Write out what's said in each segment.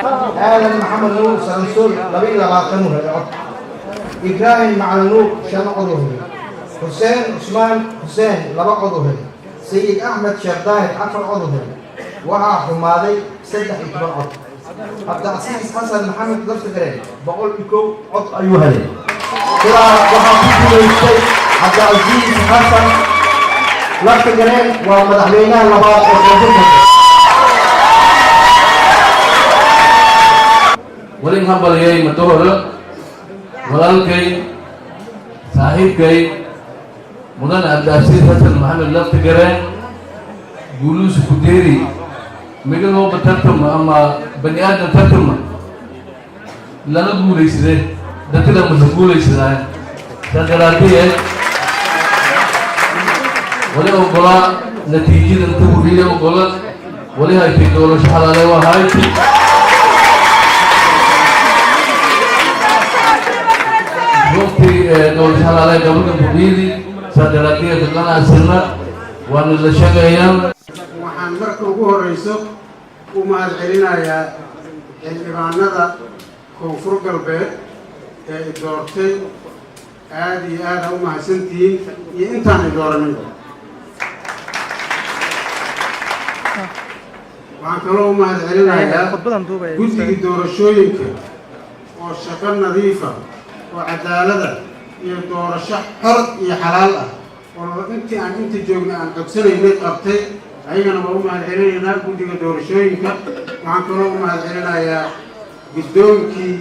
آدم محمد نور سنسول لبي لباطنوه إبراهيم معلنوك شمعروه حسين عثمان حسين لبا عضوه سيد أحمد شرداهد أفر عضوه وها حمادي سيدح إكبر عضو عبد العزيز حسن محمد ضرس قرين بقول لكم عضو أيها لي كلا وحاطيكم الشيخ عبد العزيز حسن ضرس قرين ومدحلينا لبا عضوه ولين همبليي متوهر ولالكي صاحبكي مدن عبد العزيز حسن محمد لفت قرين جلوس كديري ميقل هو بترتم أما بني آدم ترتم لنا قولي سيدي دتلا مسقولي سيدي تقرأتي ولا أقولا نتيجة انتبه لي أقولا ولا هاي تقول شحالة وهاي وقتي دول شحالة قبل كبيري سادراتي تقنا أسرنا وأنا لشجعيان waxaan marka ugu horeyso u mahadcelinayaa xildhibaanada koonfur galbeed ee i doortay aad iyo aad u mahadsantihiin iyo intaan i dooranin waxaan kaloo u mahadcelinayaa guddiga doorashooyinka oo shaqo nadiifa oo cadaalada iyo doorasho xor iyo xalaal ah oo intii aan inta joogna aan codsanaynay qabtay ayagana waa u mahadcelinaynaa guddiga doorashooyinka waxaan kaloo u mahadcelinayaa guddoonkii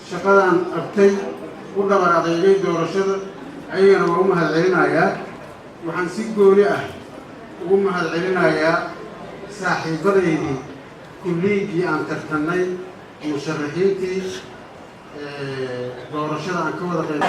shaqadan qabtay u dhabar adeegay doorashada ayagana waa u mahadcelinayaa waxaan si gooni ah ugu mahadcelinayaa saaxiibadaydii kulliigii aan tartannay musharaxiintii doorashada aan ka wada qayb